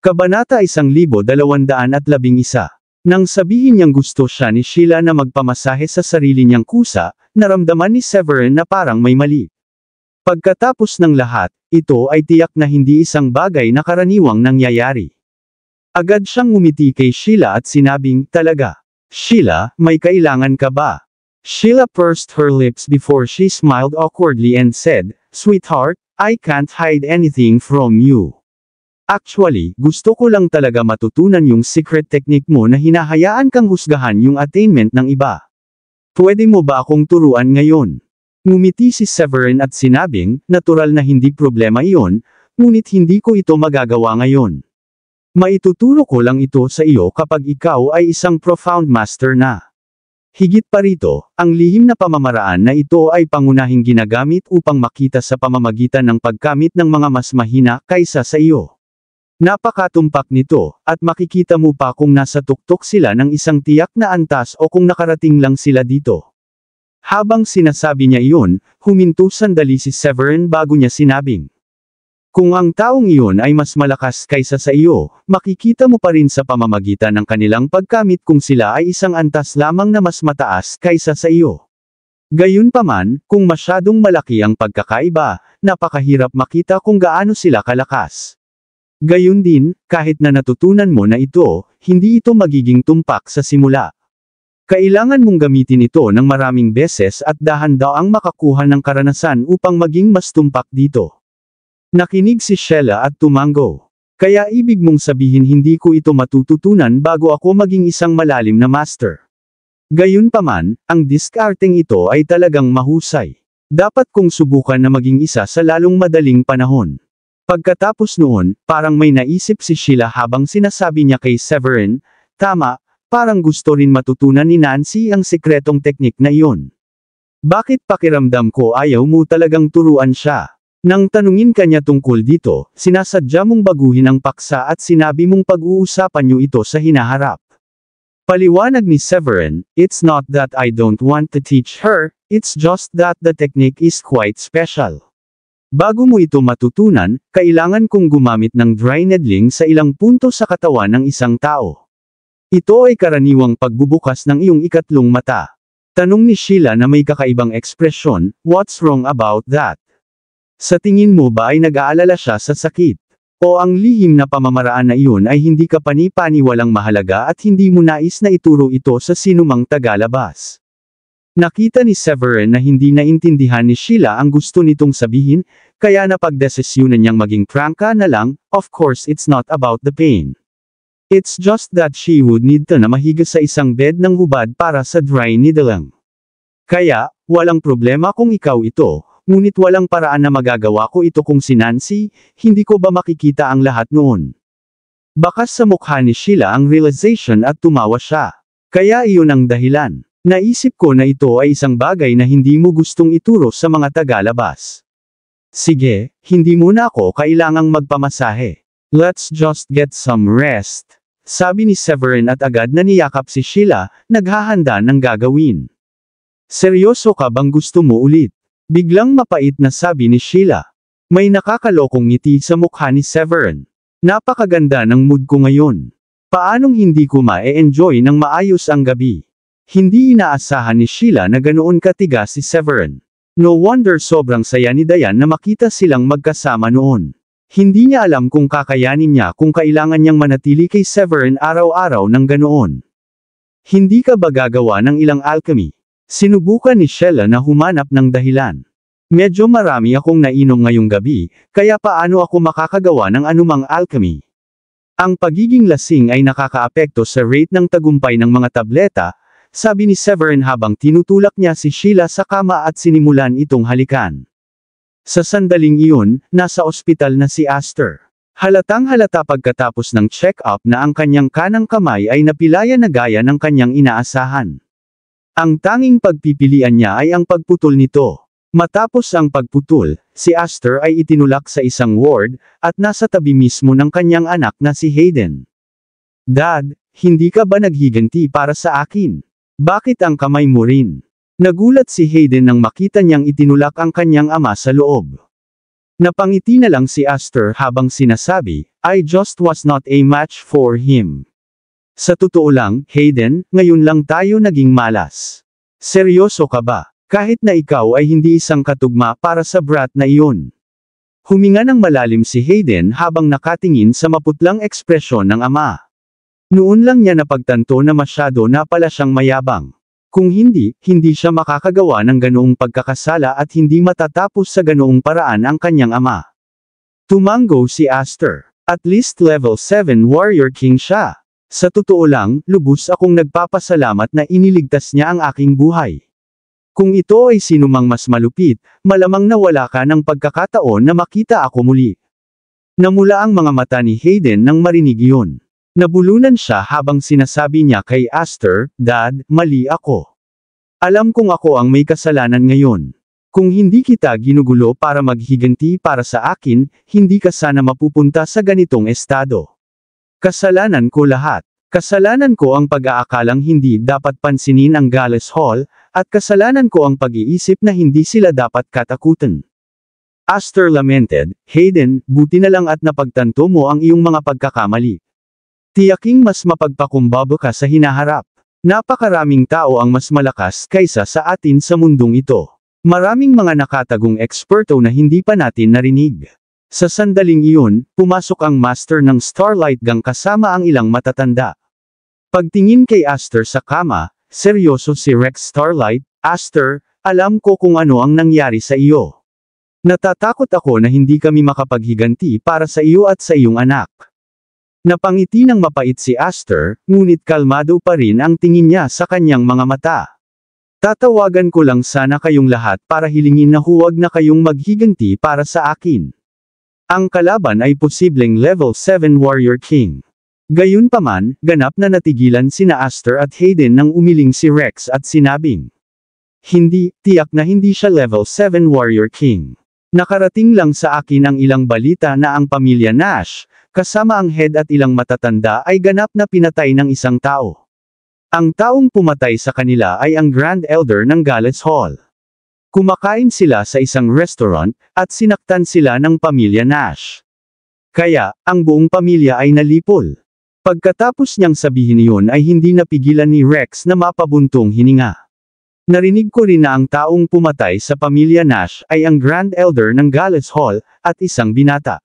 Kabanata 1211. Nang sabihin niyang gusto siya ni Sheila na magpamasahe sa sarili niyang kusa, naramdaman ni Severin na parang may mali. Pagkatapos ng lahat, ito ay tiyak na hindi isang bagay na karaniwang nangyayari. Agad siyang ngumiti kay Sheila at sinabing, "Talaga? Sheila, may kailangan ka ba?" Sheila pursed her lips before she smiled awkwardly and said, "Sweetheart, I can't hide anything from you. Actually, gusto ko lang talaga matutunan yung secret technique mo na hinahayaan kang husgahan yung attainment ng iba. Pwede mo ba akong turuan ngayon?" Ngumiti si Severin at sinabing, "Natural na hindi problema iyon, ngunit hindi ko ito magagawa ngayon. Maituturo ko lang ito sa iyo kapag ikaw ay isang profound master na. Higit pa rito, ang lihim na pamamaraan na ito ay pangunahing ginagamit upang makita sa pamamagitan ng pagkamit ng mga mas mahina kaysa sa iyo. Napakatumpak nito, at makikita mo pa kung nasa tuktok sila ng isang tiyak na antas o kung nakarating lang sila dito." Habang sinasabi niya iyon, huminto sandali si Severin bago niya sinabing, "Kung ang taong iyon ay mas malakas kaysa sa iyo, makikita mo pa rin sa pamamagitan ng kanilang pagkamit kung sila ay isang antas lamang na mas mataas kaysa sa iyo. Gayunpaman, kung masyadong malaki ang pagkakaiba, napakahirap makita kung gaano sila kalakas. Gayun din, kahit na natutunan mo na ito, hindi ito magiging tumpak sa simula. Kailangan mong gamitin ito ng maraming beses at dahan-daang makakuha ng karanasan upang maging mas tumpak dito." Nakinig si Sheila at tumango. "Kaya ibig mong sabihin hindi ko ito matututunan bago ako maging isang malalim na master. Gayunpaman, ang diskarteng ito ay talagang mahusay. Dapat kong subukan na maging isa sa lalong madaling panahon." Pagkatapos noon, parang may naisip si Sheila habang sinasabi niya kay Severin, "Tama, parang gusto rin matutunan ni Nancy ang sikretong teknik na iyon. Bakit pakiramdam ko ayaw mo talagang turuan siya?" Nang tanungin kanya tungkol dito, sinasadya mong baguhin ang paksa at sinabi mong pag-uusapan niyo ito sa hinaharap. Paliwanag ni Severin, "It's not that I don't want to teach her, it's just that the technique is quite special. Bago mo ito matutunan, kailangan kong gumamit ng dry needling sa ilang punto sa katawan ng isang tao. Ito ay karaniwang pagbubukas ng iyong ikatlong mata." Tanong ni Sheila na may kakaibang ekspresyon, "What's wrong about that? Sa tingin mo ba ay nag-aalala siya sa sakit? O ang lihim na pamamaraan na iyon ay hindi ka pani-paniwalang mahalaga at hindi mo nais na ituro ito sa sinumang tagalabas?" Nakita ni Severin na hindi naintindihan ni Sheila ang gusto nitong sabihin, kaya napagdesisyunan niyang maging prangka na lang, "Of course it's not about the pain. It's just that she would need to na mahiga sa isang bed ng hubad para sa dry needling. Kaya, walang problema kung ikaw ito, ngunit walang paraan na magagawa ko ito kung si Nancy, hindi ko ba makikita ang lahat noon?" Bakas sa mukha ni Sheila ang realization at tumawa siya. "Kaya iyon ang dahilan. Naisip ko na ito ay isang bagay na hindi mo gustong ituro sa mga tagalabas. Sige, hindi muna ako kailangang magpamasahe. Let's just get some rest," sabi ni Severin at agad na niyakap si Sheila, naghahanda ng gagawin. "Seryoso ka bang gusto mo ulit?" Biglang mapait na sabi ni Sheila. May nakakalokong ngiti sa mukha ni Severin. "Napakaganda ng mood ko ngayon. Paanong hindi ko ma-enjoy ng maayos ang gabi?" Hindi inaasahan ni Sheila na ganoon katigas si Severin. No wonder sobrang saya ni Diane na makita silang magkasama noon. Hindi niya alam kung kakayanin niya kung kailangan niyang manatili kay Severin araw-araw ng ganoon. "Hindi ka ba gagawa ng ilang alchemy?" Sinubukan ni Sheila na humanap ng dahilan. "Medyo marami akong nainom ngayong gabi, kaya paano ako makakagawa ng anumang alchemy? Ang pagiging lasing ay nakakaapekto sa rate ng tagumpay ng mga tableta," sabi ni Severin habang tinutulak niya si Sheila sa kama at sinimulan itong halikan. Sa sandaling iyon, nasa ospital na si Aster. Halatang halata pagkatapos ng check-up na ang kanyang kanang kamay ay napilaya na gaya ng kanyang inaasahan. Ang tanging pagpipilian niya ay ang pagputol nito. Matapos ang pagputol, si Aster ay itinulak sa isang ward, at nasa tabi mismo ng kanyang anak na si Hayden. "Dad, hindi ka ba naghiganti para sa akin? Bakit ang kamay mo rin?" Nagulat si Hayden nang makita niyang itinulak ang kanyang ama sa loob. Napangiti na lang si Aster habang sinasabi, I just was not a match for him. Sa totoo lang, Hayden, ngayon lang tayo naging malas. Seryoso ka ba? Kahit na ikaw ay hindi isang katugma para sa brat na iyon. Huminga ng malalim si Hayden habang nakatingin sa maputlang ekspresyon ng ama. Noon lang niya napagtanto na masyado na pala siyang mayabang. Kung hindi siya makakagawa ng ganoong pagkakasala at hindi matatapos sa ganoong paraan ang kanyang ama. Tumango si Aster. At least level 7 Warrior King siya. Sa totoo lang, lubos akong nagpapasalamat na iniligtas niya ang aking buhay. Kung ito ay sinumang mas malupit, malamang nawala ka ng pagkakataon na makita ako muli. Namula ang mga mata ni Hayden nang marinig iyon. Nabulunan siya habang sinasabi niya kay Aster, Dad, mali ako. Alam kong ako ang may kasalanan ngayon. Kung hindi kita ginugulo para maghiganti para sa akin, hindi ka sana mapupunta sa ganitong estado. Kasalanan ko lahat. Kasalanan ko ang pag-aakalang hindi dapat pansinin ang Galles Hall, at kasalanan ko ang pag-iisip na hindi sila dapat katakutan. Aster lamented, Hayden, buti na lang at napagtanto mo ang iyong mga pagkakamali. Tiyaking mas mapagpakumbaba ka sa hinaharap. Napakaraming tao ang mas malakas kaysa sa atin sa mundong ito. Maraming mga nakatagong eksperto na hindi pa natin narinig. Sa sandaling iyon, pumasok ang master ng Starlight Gang kasama ang ilang matatanda. Pagtingin kay Aster sa kama, seryoso si Rex Starlight, Aster, alam ko kung ano ang nangyari sa iyo. Natatakot ako na hindi kami makapaghiganti para sa iyo at sa iyong anak. Napangiti ng mapait si Aster, ngunit kalmado pa rin ang tingin niya sa kanyang mga mata. Tatawagan ko lang sana kayong lahat para hilingin na huwag na kayong maghiganti para sa akin. Ang kalaban ay posibleng level 7 Warrior King. Gayunpaman, ganap na natigilan sina Aster at Hayden nang umiling si Rex at sinabing, hindi, tiyak na hindi siya level 7 Warrior King. Nakarating lang sa akin ang ilang balita na ang pamilya Nash, kasama ang head at ilang matatanda ay ganap na pinatay ng isang tao. Ang taong pumatay sa kanila ay ang Grand Elder ng Galles Hall. Kumakain sila sa isang restaurant, at sinaktan sila ng pamilya Nash. Kaya, ang buong pamilya ay nalipol. Pagkatapos niyang sabihin iyon ay hindi napigilan ni Rex na mapabuntong hininga. Narinig ko rin na ang taong pumatay sa pamilya Nash ay ang Grand Elder ng Galles Hall, at isang binata.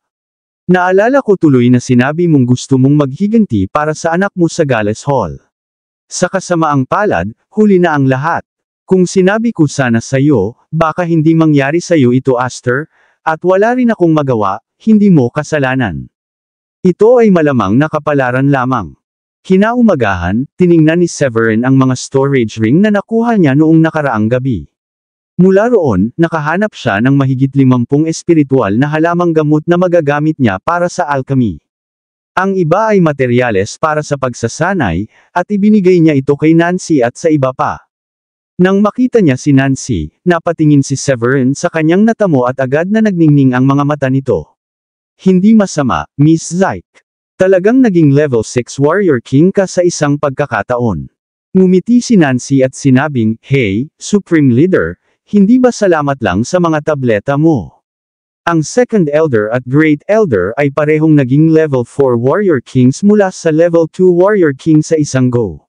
Naalala ko tuloy na sinabi mong gusto mong maghiganti para sa anak mo sa Galles Hall. Sa kasamaang palad, huli na ang lahat. Kung sinabi ko sana sa iyo, baka hindi mangyari sa iyo ito Aster, at wala rin akong magawa, hindi mo kasalanan. Ito ay malamang na kapalaran lamang. Kinaumagahan, tiningnan ni Severin ang mga storage ring na nakuha niya noong nakaraang gabi. Mula roon, nakahanap siya ng mahigit 50 espiritual na halamang gamot na magagamit niya para sa alchemy. Ang iba ay materyales para sa pagsasanay, at ibinigay niya ito kay Nancy at sa iba pa. Nang makita niya si Nancy, napatingin si Severin sa kanyang natamo at agad na nagningning ang mga mata nito. Hindi masama, Miss Zyke. Talagang naging level 6 Warrior King ka sa isang pagkakataon. Ngumiti si Nancy at sinabing, Hey, Supreme Leader, hindi ba salamat lang sa mga tableta mo? Ang Second Elder at Great Elder ay parehong naging level 4 Warrior Kings mula sa level 2 Warrior King sa isang go.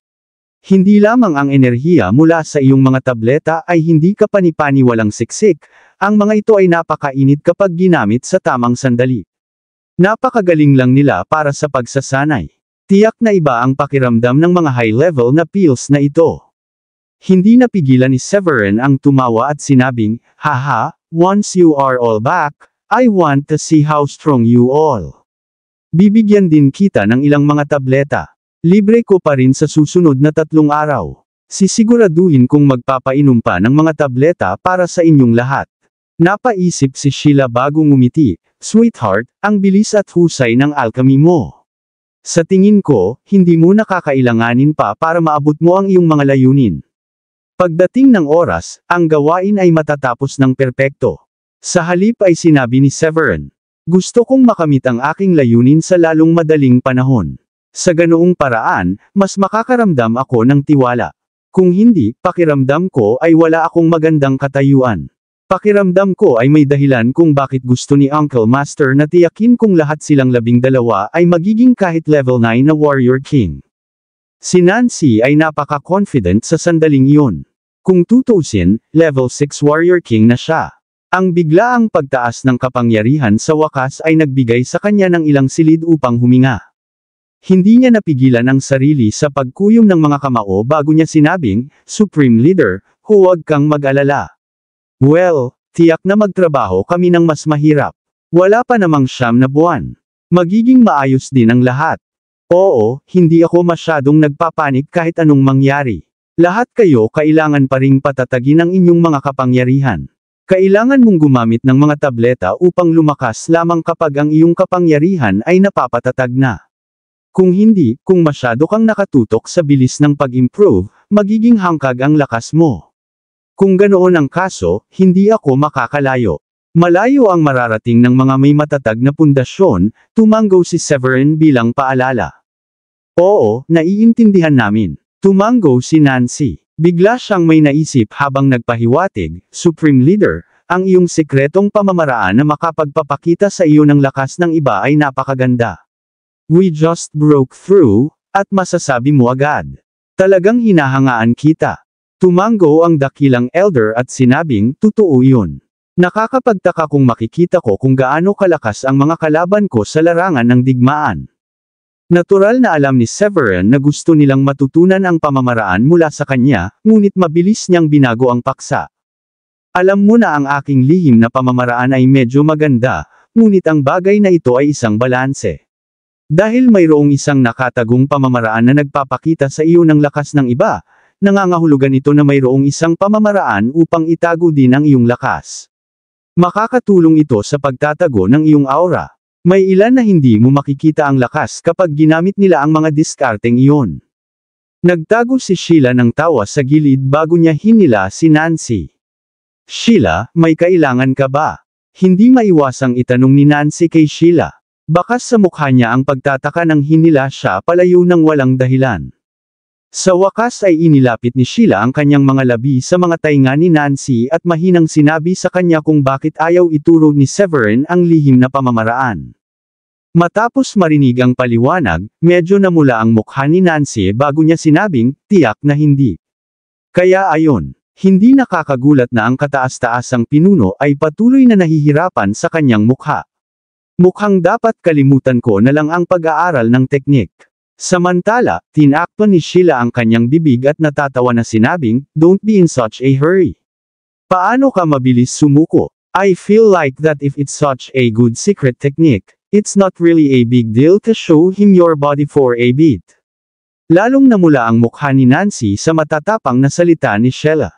Hindi lamang ang enerhiya mula sa iyong mga tableta ay hindi kapani-paniwalang siksik, ang mga ito ay napakainit kapag ginamit sa tamang sandali. Napakagaling lang nila para sa pagsasanay. Tiyak na iba ang pakiramdam ng mga high-level na pills na ito. Hindi napigilan ni Severin ang tumawa at sinabing, Haha, once you are all back, I want to see how strong you all. Bibigyan din kita ng ilang mga tableta. Libre ko pa rin sa susunod na 3 araw. Sisiguraduhin kong magpapainom pa ng mga tableta para sa inyong lahat. Napaisip si Sheila bago ngumiti, Sweetheart, ang bilis at husay ng alchemy mo. Sa tingin ko, hindi mo nakakailanganin pa para maabot mo ang iyong mga layunin. Pagdating ng oras, ang gawain ay matatapos ng perpekto. Sa halip ay sinabi ni Severin, gusto kong makamit ang aking layunin sa lalong madaling panahon. Sa ganoong paraan, mas makakaramdam ako ng tiwala. Kung hindi, pakiramdam ko ay wala akong magandang katayuan. Pakiramdam ko ay may dahilan kung bakit gusto ni Uncle Master na tiyakin kung lahat silang 12 ay magiging kahit level 9 na Warrior King. Si Nancy ay napaka-confident sa sandaling iyon. Kung tutusin, level 6 Warrior King na siya. Ang biglaang pagtaas ng kapangyarihan sa wakas ay nagbigay sa kanya ng ilang silid upang huminga. Hindi niya napigilan ang sarili sa pagkuyom ng mga kamao bago niya sinabing, Supreme Leader, huwag kang mag-alala. Well, tiyak na magtrabaho kami ng mas mahirap. Wala pa namang 9 na buwan. Magiging maayos din ang lahat. Oo, hindi ako masyadong nagpapanik kahit anong mangyari. Lahat kayo kailangan pa ring patatagin ang inyong mga kapangyarihan. Kailangan mong gumamit ng mga tableta upang lumakas lamang kapag ang iyong kapangyarihan ay napapatatag na. Kung hindi, kung masyado kang nakatutok sa bilis ng pag-improve, magiging hangkag ang lakas mo. Kung ganoon ang kaso, hindi ako makakalayo. Malayo ang mararating ng mga may matatag na pundasyon, tumanggo si Severin bilang paalala. Oo, naiintindihan namin. Tumanggo si Nancy. Bigla siyang may naisip habang nagpahiwatig, Supreme Leader, ang iyong sekretong pamamaraan na makapagpapakita sa iyo ng lakas ng iba ay napakaganda. We just broke through, at masasabi mo agad. Talagang hinahangaan kita. Tumanggo ang dakilang elder at sinabing, totoo yun. Nakakapagtaka kung makikita ko kung gaano kalakas ang mga kalaban ko sa larangan ng digmaan. Natural na alam ni Severin na gusto nilang matutunan ang pamamaraan mula sa kanya, ngunit mabilis niyang binago ang paksa. Alam mo na ang aking lihim na pamamaraan ay medyo maganda, ngunit ang bagay na ito ay isang balanse. Dahil mayroong isang nakatagong pamamaraan na nagpapakita sa iyo ng lakas ng iba, nangangahulugan ito na mayroong isang pamamaraan upang itago din ang iyong lakas. Makakatulong ito sa pagtatago ng iyong aura. May ilan na hindi mo makikita ang lakas kapag ginamit nila ang mga diskarteng iyon. Nagtago si Sheila ng tawa sa gilid bago niya hinila si Nancy. Sheila, may kailangan ka ba? Hindi maiwasang itanong ni Nancy kay Sheila. Bakas sa mukha niya ang pagtataka nang hinila siya palayo ng walang dahilan. Sa wakas ay inilapit ni Sheila ang kanyang mga labi sa mga tainga ni Nancy at mahinang sinabi sa kanya kung bakit ayaw ituro ni Severin ang lihim na pamamaraan. Matapos marinig ang paliwanag, medyo namula ang mukha ni Nancy bago niya sinabing, tiyak na hindi. Kaya ayon, hindi nakakagulat na ang kataas-taasang pinuno ay patuloy na nahihirapan sa kanyang mukha. Mukhang dapat kalimutan ko na lang ang pag-aaral ng teknik. Samantala, tinakpan ni Sheila ang kanyang bibig at natatawa na sinabing, don't be in such a hurry. Paano ka mabilis sumuko? I feel like that if it's such a good secret technique, it's not really a big deal to show him your body for a bit. Lalong namula ang mukha ni Nancy sa matatapang na salita ni Sheila.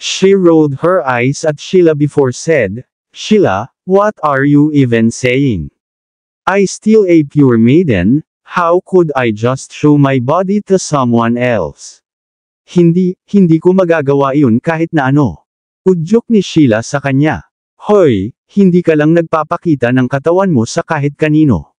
She rolled her eyes at Sheila before said, Sheila, what are you even saying? I still a pure maiden. How could I just show my body to someone else? Hindi ko magagawa iyon kahit na ano. Udyok ni Sheila sa kanya. Hoy, hindi ka lang nagpapakita ng katawan mo sa kahit kanino.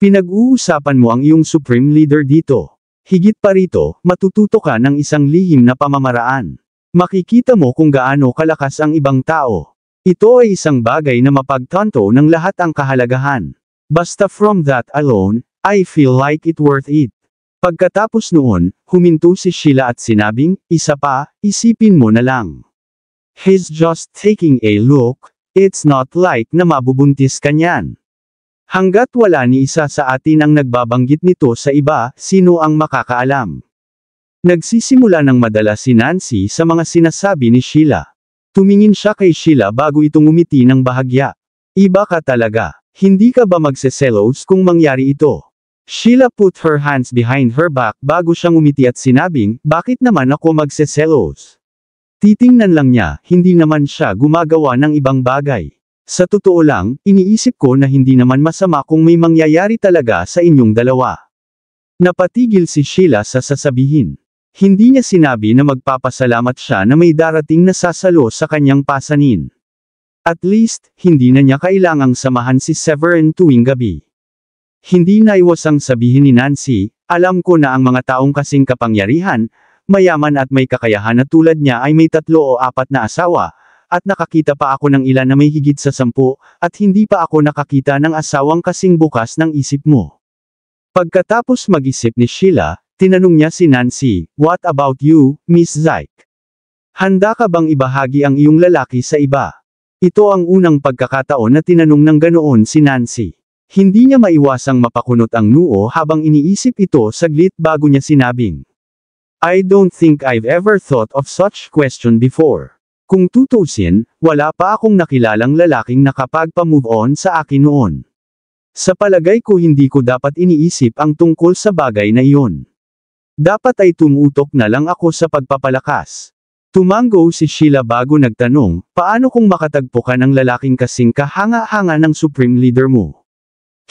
Pinag-uusapan mo ang iyong Supreme Leader dito. Higit pa rito, matututo ka ng isang lihim na pamamaraan. Makikita mo kung gaano kalakas ang ibang tao. Ito ay isang bagay na mapagtanto ng lahat ang kahalagahan. Basta from that alone, I feel like it worth it. Pagkatapos noon, huminto si Sheila at sinabing, isa pa, isipin mo na lang. He's just taking a look, it's not like na mabubuntis ka niyan. Hanggat wala ni isa sa atin ang nagbabanggit nito sa iba, sino ang makakaalam? Nagsisimula ng madala si Nancy sa mga sinasabi ni Sheila. Tumingin siya kay Sheila bago itong umiti ng bahagya. Iba ka talaga. Hindi ka ba magseselos kung mangyari ito? Sheila put her hands behind her back bago siyang umiti at sinabing, bakit naman ako magseselos? Titingnan lang niya, hindi naman siya gumagawa ng ibang bagay. Sa totoo lang, iniisip ko na hindi naman masama kung may mangyayari talaga sa inyong dalawa. Napatigil si Sheila sa sasabihin. Hindi niya sinabi na magpapasalamat siya na may darating na sasalo sa kanyang pasanin. At least, hindi na niya kailangang samahan si Severin tuwing gabi. Hindi naiwasang sabihin ni Nancy, alam ko na ang mga taong kasing kapangyarihan, mayaman at may kakayahan na tulad niya ay may 3 o 4 na asawa, at nakakita pa ako ng ilan na may higit sa 10, at hindi pa ako nakakita ng asawang kasing bukas ng isip mo. Pagkatapos mag-isip ni Sheila, tinanong niya si Nancy, "What about you, Miss Zyke? Handa ka bang ibahagi ang iyong lalaki sa iba?" Ito ang unang pagkakataon na tinanong ng ganoon si Nancy. Hindi niya maiwasang mapakunot ang noo habang iniisip ito saglit bago niya sinabing, "I don't think I've ever thought of such question before." Kung tutusin, wala pa akong nakilalang lalaking nakapagpa-move on sa akin noon. Sa palagay ko hindi ko dapat iniisip ang tungkol sa bagay na iyon. Dapat ay tumutok na lang ako sa pagpapalakas. Tumango si Sheila bago nagtanong, "Paano kung makatagpo ka ng lalaking kasing kahanga-hanga ng Supreme Leader mo?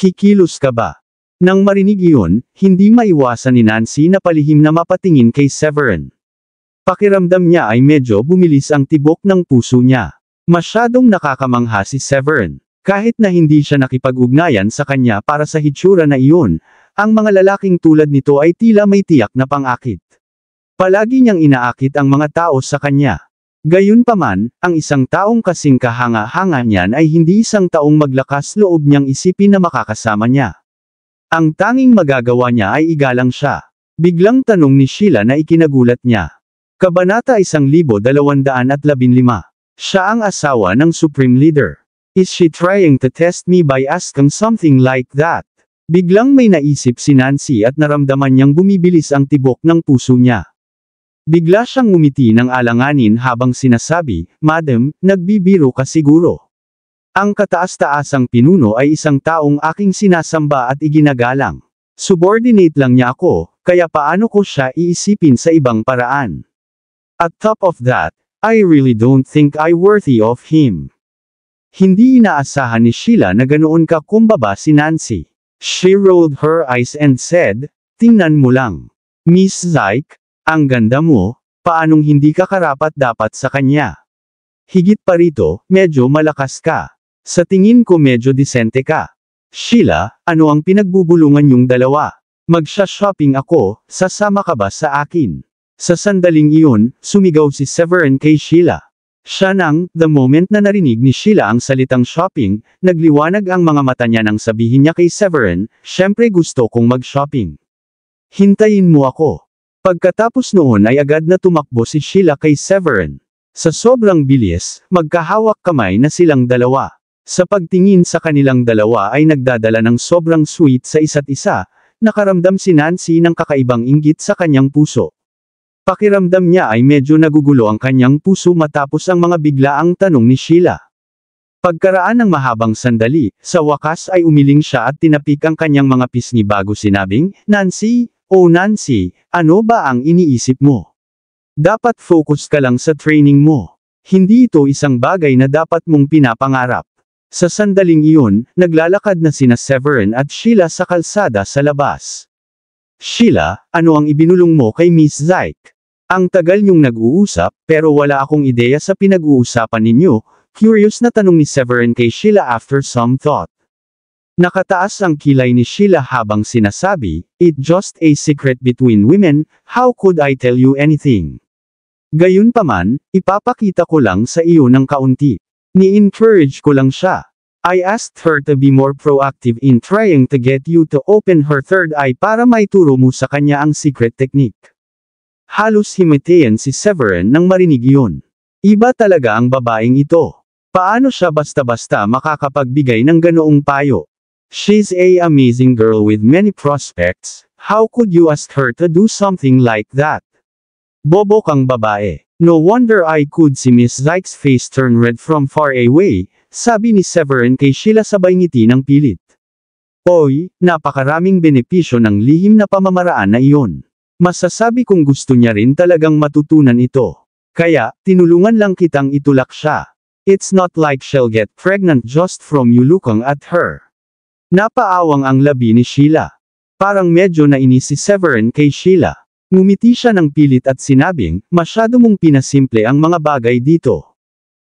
Kikilos ka ba?" Nang marinig iyon, hindi maiwasan ni Nancy na palihim na mapatingin kay Severin. Pakiramdam niya ay medyo bumilis ang tibok ng puso niya. Masyadong nakakamangha si Severin. Kahit na hindi siya nakipag-ugnayan sa kanya para sa hitsura na iyon, ang mga lalaking tulad nito ay tila may tiyak na pang-akit. Palagi niyang inaakit ang mga tao sa kanya. Gayunpaman, ang isang taong kasing kahanga-hanga niyan ay hindi isang taong maglakas loob niyang isipin na makakasama niya. Ang tanging magagawa niya ay igalang siya. Biglang tanong ni Sheila na ikinagulat niya. Kabanata 1215. Siya ang asawa ng Supreme Leader. Is she trying to test me by asking something like that? Biglang may naisip si Nancy at naramdaman niyang bumibilis ang tibok ng puso niya. Bigla siyang ngumiti ng alanganin habang sinasabi, "Madam, nagbibiro ka siguro. Ang kataas-taasang pinuno ay isang taong aking sinasamba at iginagalang. Subordinate lang niya ako, kaya paano ko siya iisipin sa ibang paraan? At top of that, I really don't think I'm worthy of him." Hindi inaasahan ni Sheila na ganoon ka kumbaba si Nancy. She rolled her eyes and said, "Tingnan mo lang. Miss Zyke, ang ganda mo, paanong hindi ka karapat-dapat sa kanya? Higit pa rito, medyo malakas ka. Sa tingin ko medyo disente ka. Sheila, ano ang pinagbubulungan niyong dalawa? Magsha-shopping ako, sasama ka ba sa akin?" Sa sandaling iyon, sumigaw si Severin kay Sheila. Siya nang, the moment na narinig ni Sheila ang salitang shopping, nagliwanag ang mga mata niya nang sabihin niya kay Severin, "Syempre gusto kong mag-shopping. Hintayin mo ako." Pagkatapos noon ay agad na tumakbo si Sheila kay Severin. Sa sobrang bilis, magkahawak kamay na silang dalawa. Sa pagtingin sa kanilang dalawa ay nagdadala ng sobrang sweet sa isa't isa, nakaramdam si Nancy ng kakaibang inggit sa kanyang puso. Pakiramdam niya ay medyo nagugulo ang kanyang puso matapos ang mga biglaang tanong ni Sheila. Pagkaraan ng mahabang sandali, sa wakas ay umiling siya at tinapik ang kanyang mga pisngi bago sinabing, "Nancy, oh Nancy, ano ba ang iniisip mo? Dapat focus ka lang sa training mo. Hindi ito isang bagay na dapat mong pinapangarap." Sa sandaling iyon, naglalakad na sina Severin at Sheila sa kalsada sa labas. "Sheila, ano ang ibinulong mo kay Miss Zyke? Ang tagal niyong nag-uusap, pero wala akong ideya sa pinag-uusapan ninyo," curious na tanong ni Severin kay Sheila after some thought. Nakataas ang kilay ni Sheila habang sinasabi, "It's just a secret between women, how could I tell you anything? Gayunpaman, ipapakita ko lang sa iyo ng kaunti. Ni-encourage ko lang siya. I asked her to be more proactive in trying to get you to open her third eye para maituro mo sa kanya ang secret technique." Halos himatayan si Severin nang marinig iyon. Iba talaga ang babaeng ito. Paano siya basta-basta makakapagbigay ng ganoong payo? She's a amazing girl with many prospects, how could you ask her to do something like that? Bobo kang babae. No wonder I could see Miss Zyke's face turn red from far away, sabi ni Severin kay Sheila sabay ngiti ng pilit. Oy, napakaraming benepisyo ng lihim na pamamaraan na iyon. Masasabi kong gusto niya rin talagang matutunan ito. Kaya, tinulungan lang kitang itulak siya. It's not like she'll get pregnant just from you looking at her. Napaawang ang labi ni Sheila. Parang medyo nainis si Severin kay Sheila. Ngumiti siya ng pilit at sinabing, "Masyado mong pinasimple ang mga bagay dito.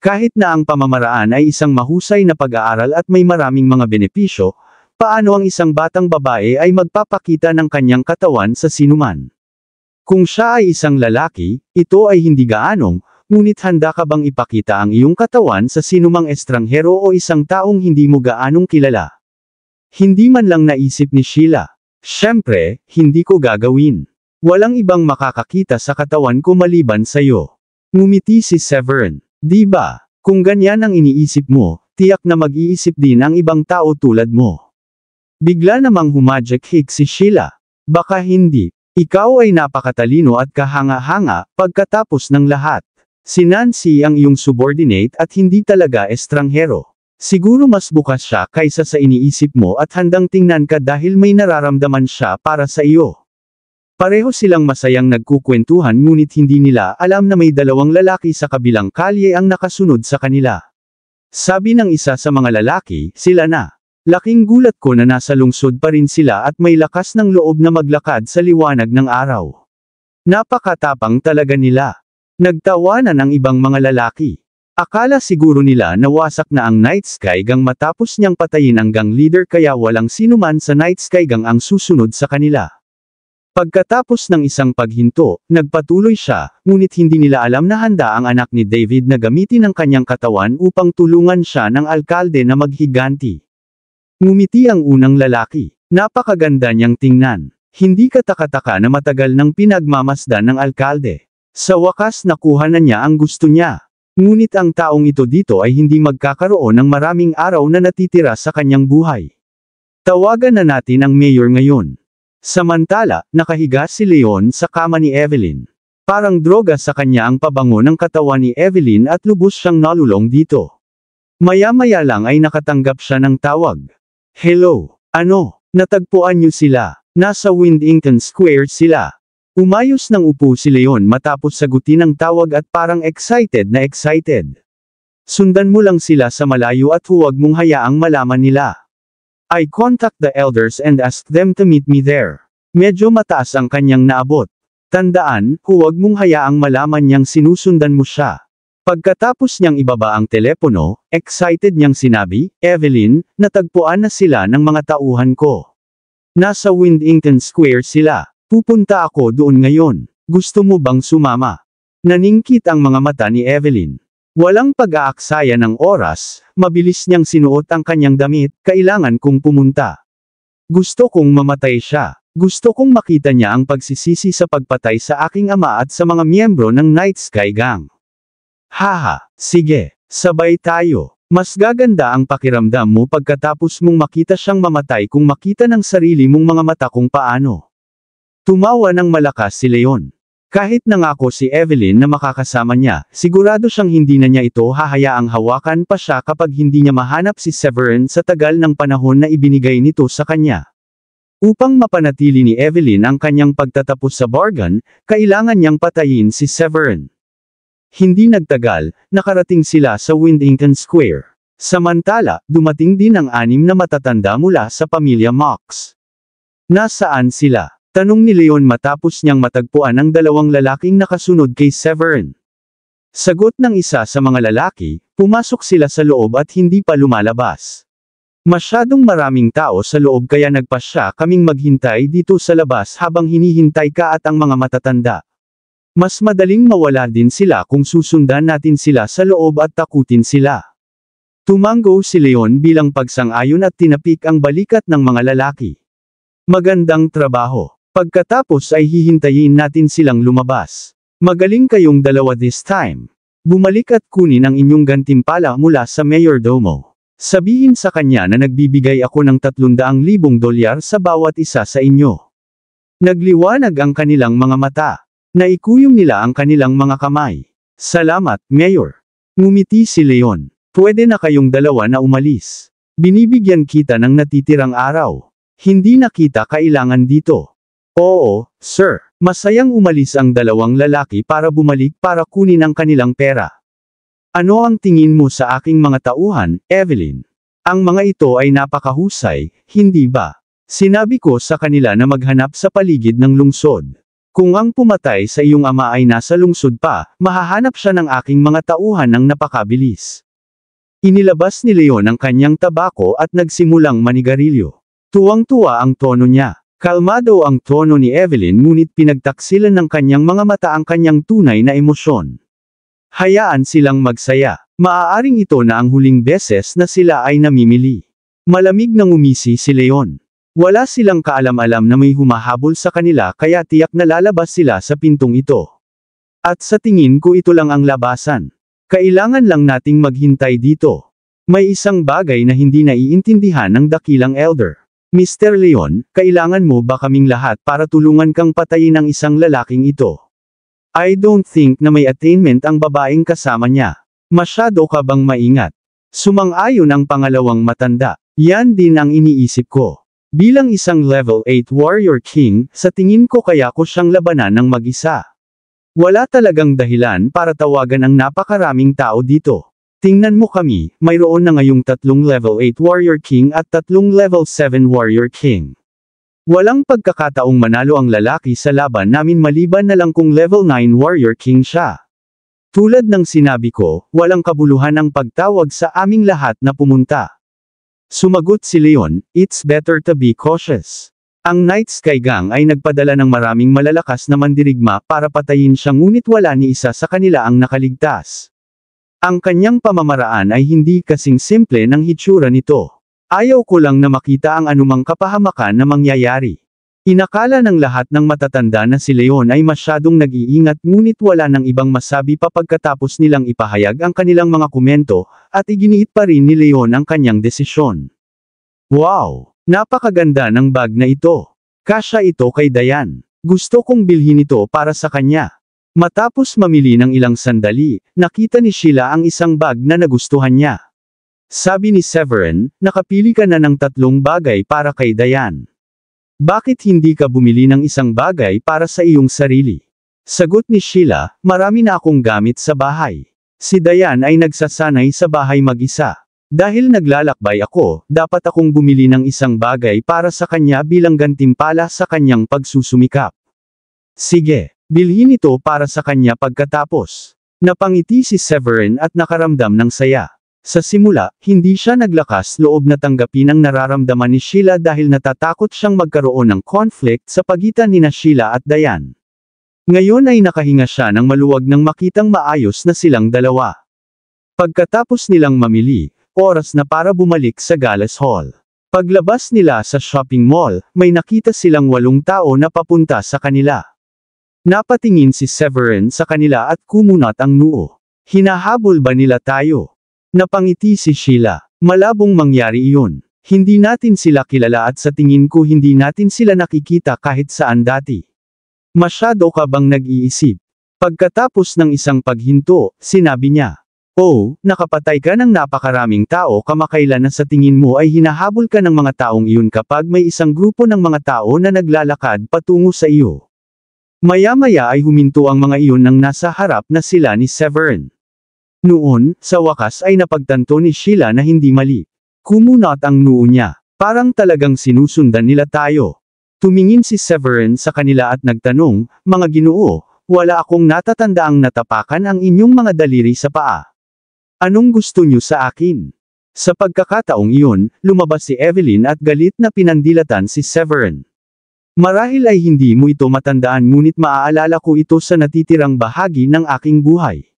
Kahit na ang pamamaraan ay isang mahusay na pag-aaral at may maraming mga benepisyo, paano ang isang batang babae ay magpapakita ng kanyang katawan sa sinuman? Kung siya ay isang lalaki, ito ay hindi gaanong, Ngunit handa ka bang ipakita ang iyong katawan sa sinumang estranghero o isang taong hindi mo gaanong kilala? Hindi man lang naisip ni Sheila. Siyempre, hindi ko gagawin. Walang ibang makakakita sa katawan ko maliban sa'yo. Ngumiti si Severin. Di ba? Kung ganyan ang iniisip mo, tiyak na mag-iisip din ang ibang tao tulad mo. Bigla namang humajek-hik si Sheila. Baka hindi. Ikaw ay napakatalino at kahanga-hanga, pagkatapos ng lahat. Si Nancy ang iyong subordinate at hindi talaga estranghero. Siguro mas bukas siya kaysa sa iniisip mo at handang tingnan ka dahil may nararamdaman siya para sa iyo. Pareho silang masayang nagkukwentuhan ngunit hindi nila alam na may dalawang lalaki sa kabilang kalye ang nakasunod sa kanila. Sabi ng isa sa mga lalaki, sila na. Laking gulat ko na nasa lungsod pa rin sila at may lakas ng loob na maglakad sa liwanag ng araw. Napakatapang talaga nila. Nagtawanan ang ibang mga lalaki. Akala siguro nila na wasak na ang Night Sky Gang matapos niyang patayin ang gang leader kaya walang sinuman sa Night Sky Gang ang susunod sa kanila. Pagkatapos ng isang paghinto, nagpatuloy siya, ngunit hindi nila alam na handa ang anak ni David na gamitin ang kanyang katawan upang tulungan siya ng alkalde na maghiganti. Ngumiti ang unang lalaki. Napakaganda niyang tingnan. Hindi katakataka na matagal nang pinagmamasdan ng alkalde. Sa wakas nakuha na niya ang gusto niya. Ngunit ang taong ito dito ay hindi magkakaroon ng maraming araw na natitira sa kanyang buhay. Tawagan na natin ang mayor ngayon. Samantala, nakahiga si Leon sa kama ni Evelyn. Parang droga sa kanya ang pabango ng katawan ni Evelyn at lubos siyang nalulong dito. Maya-maya lang ay nakatanggap siya ng tawag. Hello, ano, natagpuan niyo sila, nasa Windington Square sila. Umayos ng upo si Leon matapos sagutin ang tawag at parang excited na excited. Sundan mo lang sila sa malayo at huwag mong hayaang malaman nila. I contact the elders and ask them to meet me there. Medyo mataas ang kanyang naabot. Tandaan, huwag mong hayaang malaman niyang sinusundan mo siya. Pagkatapos niyang ibaba ang telepono, excited niyang sinabi, Evelyn, natagpuan na sila ng mga tauhan ko. Nasa Windington Square sila. Pupunta ako doon ngayon. Gusto mo bang sumama? Naningkit ang mga mata ni Evelyn. Walang pag-aaksaya ng oras, mabilis niyang sinuot ang kanyang damit, kailangan kong pumunta. Gusto kong mamatay siya. Gusto kong makita niya ang pagsisisi sa pagpatay sa aking ama at sa mga miyembro ng Night Sky Gang. Haha, sige, sabay tayo. Mas gaganda ang pakiramdam mo pagkatapos mong makita siyang mamatay kung makita ng sarili mong mga mata kung paano. Tumawa ng malakas si Leon. Kahit nangako si Evelyn na makakasama niya, sigurado siyang hindi na niya ito hahayaang hawakan pa siya kapag hindi niya mahanap si Severin sa tagal ng panahon na ibinigay nito sa kanya. Upang mapanatili ni Evelyn ang kanyang pagtatapos sa bargain, kailangan niyang patayin si Severin. Hindi nagtagal, nakarating sila sa Windington Square. Samantala, dumating din ang 6 na matatanda mula sa pamilya Mox. Nasaan sila? Tanong ni Leon matapos niyang matagpuan ang dalawang lalaking nakasunod kay Severin. Sagot ng isa sa mga lalaki, pumasok sila sa loob at hindi pa lumalabas. Masyadong maraming tao sa loob kaya nagpasya kaming maghintay dito sa labas habang hinihintay ka at ang mga matatanda. Mas madaling mawala din sila kung susundan natin sila sa loob at takutin sila. Tumango si Leon bilang pagsang-ayon at tinapik ang balikat ng mga lalaki. Magandang trabaho. Pagkatapos ay hihintayin natin silang lumabas. Magaling kayong dalawa this time. Bumalik at kunin ang inyong gantimpala mula sa mayordomo. Sabihin sa kanya na nagbibigay ako ng 300,000 dolyar sa bawat isa sa inyo. Nagliwanag ang kanilang mga mata. Naikuyom nila ang kanilang mga kamay. Salamat, Mayor. Ngumiti si Leon. Pwede na kayong dalawa na umalis. Binibigyan kita ng natitirang araw. Hindi na kita kailangan dito. Oo, sir. Masayang umalis ang dalawang lalaki para bumalik para kunin ang kanilang pera. Ano ang tingin mo sa aking mga tauhan, Evelyn? Ang mga ito ay napakahusay, hindi ba? Sinabi ko sa kanila na maghanap sa paligid ng lungsod. Kung ang pumatay sa iyong ama ay nasa lungsod pa, mahahanap siya ng aking mga tauhan ng napakabilis. Inilabas ni Leon ang kanyang tabako at nagsimulang manigarilyo. Tuwang-tuwa ang tono niya. Kalmado ang tono ni Evelyn ngunit pinagtaksilan ng kanyang mga mata ang kanyang tunay na emosyon. Hayaan silang magsaya. Maaaring ito na ang huling beses na sila ay namimili. Malamig na ngumisi si Leon. Wala silang kaalam-alam na may humahabol sa kanila kaya tiyak na lalabas sila sa pintong ito. At sa tingin ko ito lang ang labasan. Kailangan lang nating maghintay dito. May isang bagay na hindi naiintindihan ng dakilang elder. Mr. Leon, kailangan mo ba kaming lahat para tulungan kang patayin ang isang lalaking ito? I don't think na may attainment ang babaeng kasama niya. Masyado ka bang maingat? Sumang-ayon ang pangalawang matanda. Yan din ang iniisip ko. Bilang isang level 8 warrior king, sa tingin ko kaya ko siyang labanan ng mag-isa. Wala talagang dahilan para tawagan ang napakaraming tao dito. Tingnan mo kami, mayroon na ngayong 3 level 8 warrior king at 3 level 7 warrior king. Walang pagkakataong manalo ang lalaki sa laban namin maliban na lang kung level 9 warrior king siya. Tulad ng sinabi ko, walang kabuluhan ang pagtawag sa aming lahat na pumunta. Sumagot si Leon, it's better to be cautious. Ang Night Sky Gang ay nagpadala ng maraming malalakas na mandirigma para patayin siya ngunit wala ni isa sa kanila ang nakaligtas. Ang kanyang pamamaraan ay hindi kasing simple ng hitsura nito. Ayaw ko lang na makita ang anumang kapahamakan na mangyayari. Inakala ng lahat ng matatanda na si Leon ay masyadong nag-iingat ngunit wala nang ibang masabi pa pagkatapos nilang ipahayag ang kanilang mga komento, at iginiit pa rin ni Leon ang kanyang desisyon. Wow! Napakaganda ng bag na ito. Kasya ito kay Dayan. Gusto kong bilhin ito para sa kanya. Matapos mamili ng ilang sandali, nakita ni Sheila ang isang bag na nagustuhan niya. Sabi ni Severin, nakapili ka na ng 3 bagay para kay Dayan. Bakit hindi ka bumili ng isang bagay para sa iyong sarili? Sagot ni Sheila, marami na akong gamit sa bahay. Si Dayan ay nagsasanay sa bahay mag-isa. Dahil naglalakbay ako, dapat akong bumili ng isang bagay para sa kanya bilang gantimpala sa kanyang pagsusumikap. Sige. Bilhin ito para sa kanya pagkatapos. Napangiti si Severin at nakaramdam ng saya. Sa simula, hindi siya naglakas loob na tanggapin ang nararamdaman ni Sheila dahil natatakot siyang magkaroon ng conflict sa pagitan nina Sheila at Dayan. Ngayon ay nakahinga siya ng maluwag nang makitang maayos na silang dalawa. Pagkatapos nilang mamili, oras na para bumalik sa Gales Hall. Paglabas nila sa shopping mall, may nakita silang 8 tao na papunta sa kanila. Napatingin si Severin sa kanila at kumunat ang noo. Hinahabol ba nila tayo? Napangiti si Sheila. Malabong mangyari iyon. Hindi natin sila kilala at sa tingin ko hindi natin sila nakikita kahit saan dati. Masyado ka bang nag-iisip? Pagkatapos ng isang paghinto, sinabi niya. Oh, nakapatay ka ng napakaraming tao kamakailan na sa tingin mo ay hinahabol ka ng mga taong iyon kapag may isang grupo ng mga tao na naglalakad patungo sa iyo. Maya-maya ay huminto ang mga iyon nang nasa harap na sila ni Severin. Noon, sa wakas ay napagtanto ni Sheila na hindi mali. Kumunat ang noo niya. Parang talagang sinusundan nila tayo. Tumingin si Severin sa kanila at nagtanong, mga ginoo, wala akong natatandaang natapakan ang inyong mga daliri sa paa. Anong gusto niyo sa akin? Sa pagkakataong iyon, lumabas si Evelyn at galit na pinandilatan si Severin. Marahil ay hindi mo ito matandaan ngunit maaalala ko ito sa natitirang bahagi ng aking buhay.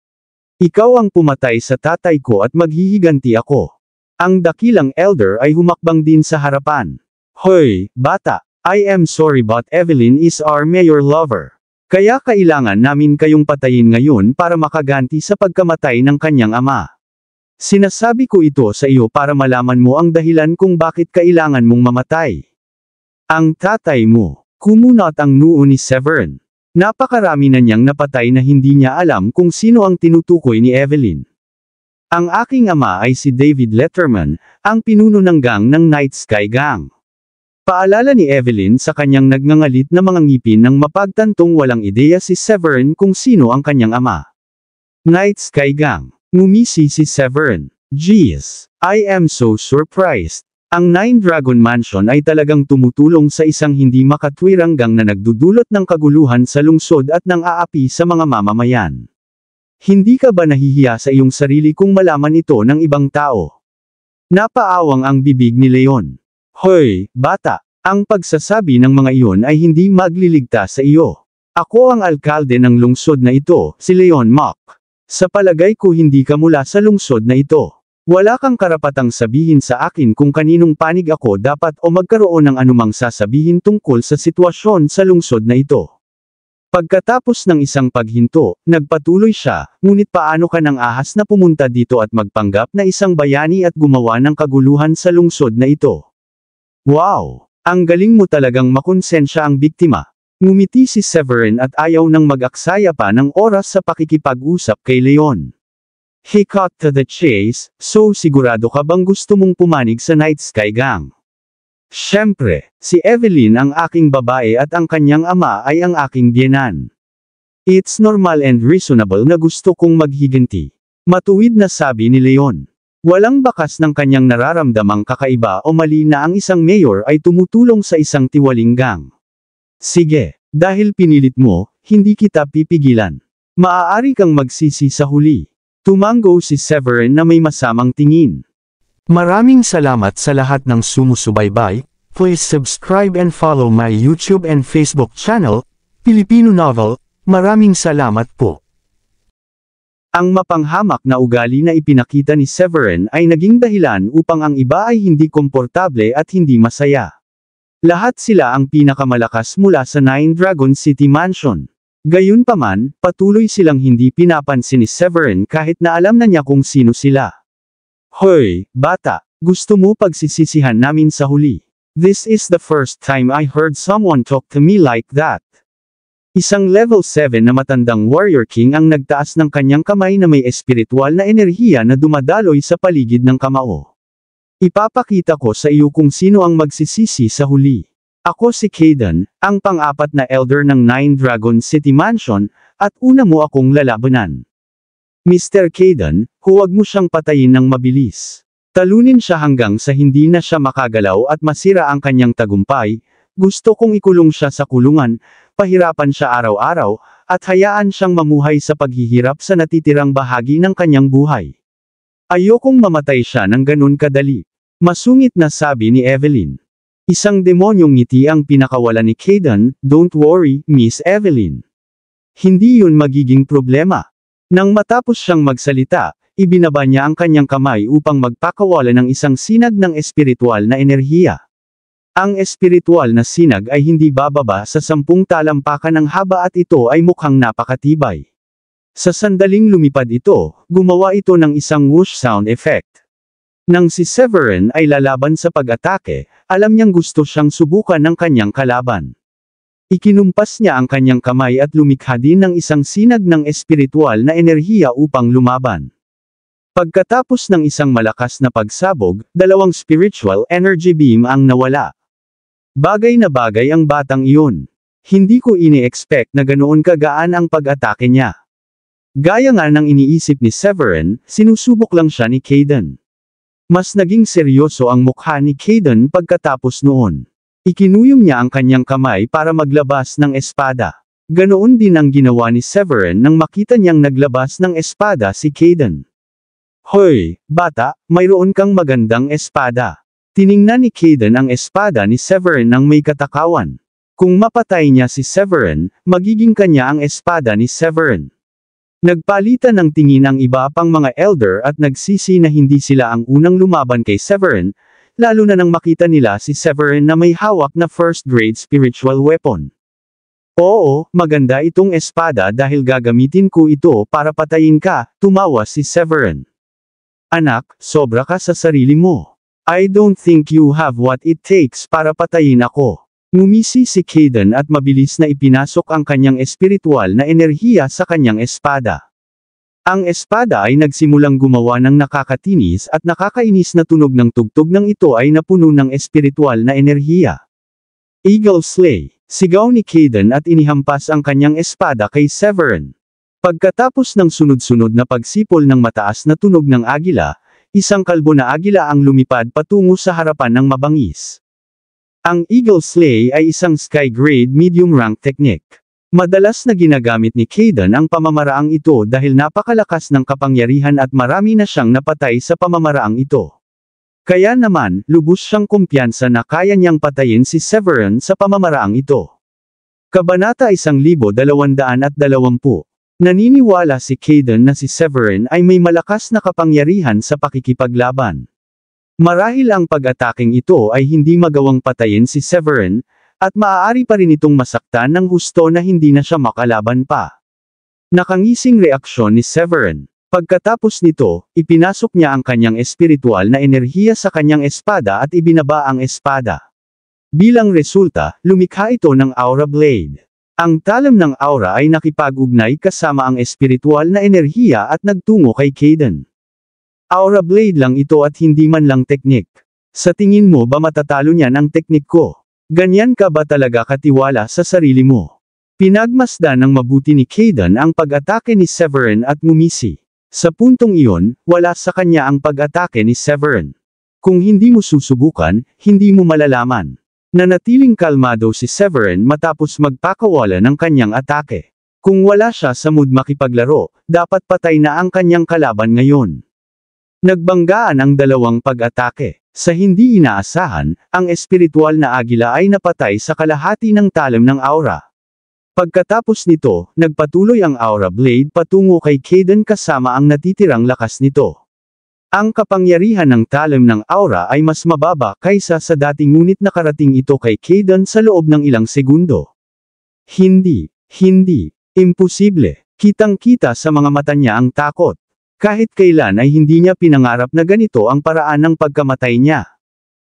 Ikaw ang pumatay sa tatay ko at maghihiganti ako. Ang dakilang elder ay humakbang din sa harapan. Hoy, bata, I am sorry but Evelyn is our mayor lover. Kaya kailangan namin kayong patayin ngayon para makaganti sa pagkamatay ng kanyang ama. Sinasabi ko ito sa iyo para malaman mo ang dahilan kung bakit kailangan mong mamatay. Ang tatay mo. Kumunat ang noo ni Severin. Napakarami na niyang napatay na hindi niya alam kung sino ang tinutukoy ni Evelyn. Ang aking ama ay si David Letterman, ang pinuno ng gang ng Night Sky Gang. Paalala ni Evelyn sa kanyang nagngangalit na mga ngipin nang mapagtantong walang ideya si Severin kung sino ang kanyang ama. Night Sky Gang. Ngumisi si Severin. Jeez, I am so surprised. Ang Nine Dragon Mansion ay talagang tumutulong sa isang hindi makatwirang gang na nagdudulot ng kaguluhan sa lungsod at nang aapi sa mga mamamayan. Hindi ka ba nahihiya sa iyong sarili kung malaman ito ng ibang tao? Napaawang ang bibig ni Leon. Hoy, bata, ang pagsasabi ng mga iyon ay hindi magliligtas sa iyo. Ako ang alkalde ng lungsod na ito, si Leon Mock. Sa palagay ko hindi ka mula sa lungsod na ito. Wala kang karapatang sabihin sa akin kung kaninong panig ako dapat o magkaroon ng anumang sasabihin tungkol sa sitwasyon sa lungsod na ito. Pagkatapos ng isang paghinto, nagpatuloy siya, ngunit paano ka nang ahas na pumunta dito at magpanggap na isang bayani at gumawa ng kaguluhan sa lungsod na ito? Wow! Ang galing mo talagang makonsensya ang biktima. Ngumiti si Severin at ayaw nang mag-aksaya pa ng oras sa pakikipag-usap kay Leon. He cut to the chase, so sigurado ka bang gusto mong pumanig sa Night Sky Gang? Siyempre, si Evelyn ang aking babae at ang kanyang ama ay ang aking biyenan. It's normal and reasonable na gusto kong maghiganti. Matuwid na sabi ni Leon. Walang bakas ng kanyang nararamdamang kakaiba o mali na ang isang mayor ay tumutulong sa isang tiwaling gang. Sige, dahil pinilit mo, hindi kita pipigilan. Maaari kang magsisi sa huli. Tumango si Severin na may masamang tingin. Maraming salamat sa lahat ng sumusubaybay. Please subscribe and follow my YouTube and Facebook channel, Filipino Novel. Maraming salamat po. Ang mapanghamak na ugali na ipinakita ni Severin ay naging dahilan upang ang iba ay hindi komportable at hindi masaya. Lahat sila ang pinakamalakas mula sa Nine Dragon City Mansion. Gayunpaman, patuloy silang hindi pinapansin ni Severin kahit na alam na niya kung sino sila. Hoy, bata, gusto mo pagsisisihan namin sa huli? This is the first time I heard someone talk to me like that. Isang level 7 na matandang warrior king ang nagtaas ng kanyang kamay na may espiritual na enerhiya na dumadaloy sa paligid ng kamao. Ipapakita ko sa iyo kung sino ang magsisisi sa huli. Ako si Kayden, ang pang-apat na elder ng Nine Dragon City Mansion, at una mo akong lalabanan. Mr. Kayden, huwag mo siyang patayin ng mabilis. Talunin siya hanggang sa hindi na siya makagalaw at masira ang kanyang tagumpay. Gusto kong ikulong siya sa kulungan, pahirapan siya araw-araw, at hayaan siyang mamuhay sa paghihirap sa natitirang bahagi ng kanyang buhay. Ayokong mamatay siya ng ganun kadali. Masungit na sabi ni Evelyn. Isang demonyong ngiti ang pinakawala ni Kayden. Don't worry, Miss Evelyn. Hindi yun magiging problema. Nang matapos siyang magsalita, ibinaba niya ang kanyang kamay upang magpakawala ng isang sinag ng espiritual na enerhiya. Ang espiritual na sinag ay hindi bababa sa 10 talampakan ng haba at ito ay mukhang napakatibay. Sa sandaling lumipad ito, gumawa ito ng isang whoosh sound effect. Nang si Severin ay lalaban sa pag-atake, alam niyang gusto siyang subukan ng kanyang kalaban. Ikinumpas niya ang kanyang kamay at lumikha din ng isang sinag ng espiritual na enerhiya upang lumaban. Pagkatapos ng isang malakas na pagsabog, 2 spiritual energy beam ang nawala. Bagay na bagay ang batang iyon. Hindi ko ini-expect na ganoon kagaan ang pag-atake niya. Gaya nga ng iniisip ni Severin, sinusubok lang siya ni Kayden. Mas naging seryoso ang mukha ni Kayden pagkatapos noon. Ikinuyom niya ang kanyang kamay para maglabas ng espada. Ganoon din ang ginawa ni Severin nang makita niyang naglabas ng espada si Kayden. Hoy, bata, mayroon kang magandang espada. Tiningnan ni Kayden ang espada ni Severin nang may katakawan. Kung mapatay niya si Severin, magiging kanya ang espada ni Severin. Nagpalitan ng tingin ang iba pang mga elder at nagsisi na hindi sila ang unang lumaban kay Severin, lalo na nang makita nila si Severin na may hawak na first-grade spiritual weapon. Oo, maganda itong espada dahil gagamitin ko ito para patayin ka, tumawa si Severin. Anak, sobra ka sa sarili mo. I don't think you have what it takes para patayin ako. Ngumisi si Kayden at mabilis na ipinasok ang kanyang espiritual na enerhiya sa kanyang espada. Ang espada ay nagsimulang gumawa ng nakakatinis at nakakainis na tunog ng tugtog ng ito ay napuno ng espiritual na enerhiya. Eagle Slay, sigaw ni Kayden at inihampas ang kanyang espada kay Severin. Pagkatapos ng sunod-sunod na pagsipol ng mataas na tunog ng agila, isang kalbo na agila ang lumipad patungo sa harapan ng mabangis. Ang Eagle Slay ay isang sky-grade medium rank technique. Madalas na ginagamit ni Kayden ang pamamaraang ito dahil napakalakas ng kapangyarihan at marami na siyang napatay sa pamamaraang ito. Kaya naman, lubos siyang kumpiyansa na kaya niyang patayin si Severin sa pamamaraang ito. Kabanata 1220. Naniniwala si Kaidan na si Severin ay may malakas na kapangyarihan sa pakikipaglaban. Marahil ang pag-ataking ito ay hindi magawang patayin si Severin, at maaari pa rin itong masaktan ng husto na hindi na siya makalaban pa. Nakangising reaksyon ni Severin. Pagkatapos nito, ipinasok niya ang kanyang espiritual na enerhiya sa kanyang espada at ibinaba ang espada. Bilang resulta, lumikha ito ng Aura Blade. Ang talim ng aura ay nakipag-ugnay kasama ang espiritual na enerhiya at nagtungo kay Kaidan. Aura Blade lang ito at hindi man lang teknik. Sa tingin mo ba matatalo niyan ang teknik ko? Ganyan ka ba talaga katiwala sa sarili mo? Pinagmasdan ng mabuti ni Kaidan ang pag-atake ni Severin at ngumisi. Sa puntong iyon, wala sa kanya ang pag-atake ni Severin. Kung hindi mo susubukan, hindi mo malalaman. Nanatiling kalmado si Severin matapos magpakawala ng kanyang atake. Kung wala siya sa mood makipaglaro, dapat patay na ang kanyang kalaban ngayon. Nagbanggaan ang dalawang pag-atake. Sa hindi inaasahan, ang espiritual na agila ay napatay sa kalahati ng talim ng aura. Pagkatapos nito, nagpatuloy ang Aura Blade patungo kay Kaidan kasama ang natitirang lakas nito. Ang kapangyarihan ng talim ng aura ay mas mababa kaysa sa dati ngunit nakarating ito kay Kaidan sa loob ng ilang segundo. Hindi, imposible. Kitang-kita sa mga mata niya ang takot. Kahit kailan ay hindi niya pinangarap na ganito ang paraan ng pagkamatay niya.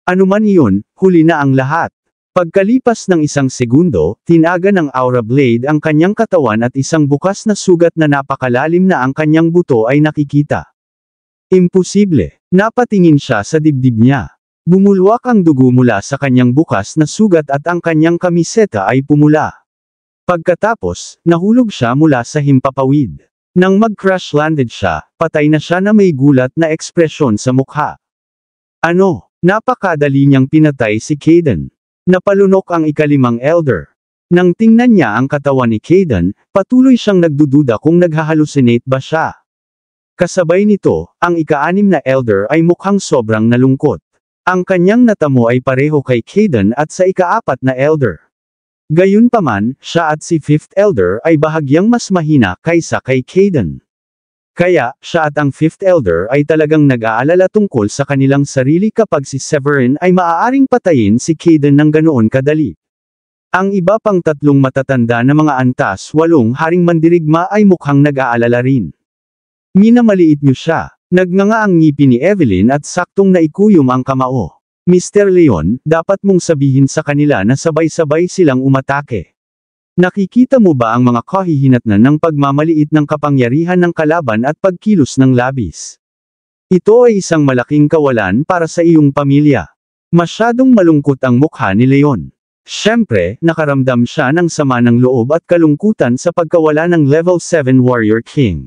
Anuman iyon, huli na ang lahat. Pagkalipas ng isang segundo, tinaga ng Aura Blade ang kanyang katawan at isang bukas na sugat na napakalalim na ang kanyang buto ay nakikita. Imposible. Napatingin siya sa dibdib niya. Bumulwak ang dugo mula sa kanyang bukas na sugat at ang kanyang kamiseta ay pumula. Pagkatapos, nahulog siya mula sa himpapawid. Nang mag-crash landed siya, patay na siya na may gulat na ekspresyon sa mukha. Ano? Napakadali niyang pinatay si Kaidan. Napalunok ang ikalimang elder. Nang tingnan niya ang katawan ni Kaidan, patuloy siyang nagdududa kung naghahalusinate ba siya. Kasabay nito, ang ika-anim na elder ay mukhang sobrang nalungkot. Ang kanyang natamo ay pareho kay Kaidan at sa ika-apat na elder. Gayunpaman, siya at si fifth elder ay bahagyang mas mahina kaysa kay Kaidan. Kaya, siya at ang fifth elder ay talagang nag-aalala tungkol sa kanilang sarili kapag si Severin ay maaaring patayin si Kaidan ng ganoon kadali. Ang iba pang tatlong matatanda na mga antas 8 haring mandirigma ay mukhang nag-aalala rin. Minamaliit niyo siya. Nagnganga ang ngipin ni Evelyn at saktong naikuyom ang kamao. Mr. Leon, dapat mong sabihin sa kanila na sabay-sabay silang umatake. Nakikita mo ba ang mga kahihinatnan ng pagmamaliit ng kapangyarihan ng kalaban at pagkilos ng labis? Ito ay isang malaking kawalan para sa iyong pamilya. Masyadong malungkot ang mukha ni Leon. Siyempre, nakaramdam siya ng sama ng loob at kalungkutan sa pagkawala ng level 7 Warrior King.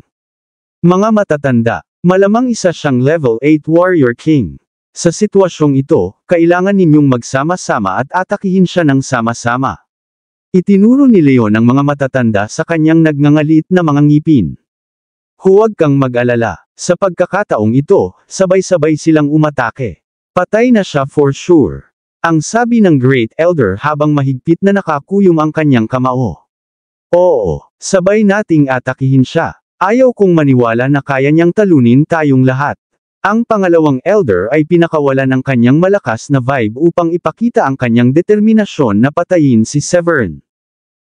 Mga matatanda, malamang isa siyang level 8 Warrior King. Sa sitwasyong ito, kailangan ninyong magsama-sama at atakihin siya ng sama-sama. Itinuro ni Leon ang mga matatanda sa kanyang nagngangalit na mga ngipin. Huwag kang mag-alala. Sa pagkakataong ito, sabay-sabay silang umatake. Patay na siya for sure. Ang sabi ng Great Elder habang mahigpit na nakakuyom ang kanyang kamao. Oo, sabay nating atakihin siya. Ayaw kong maniwala na kaya niyang talunin tayong lahat. Ang pangalawang elder ay pinakawala ng kanyang malakas na vibe upang ipakita ang kanyang determinasyon na patayin si Severin.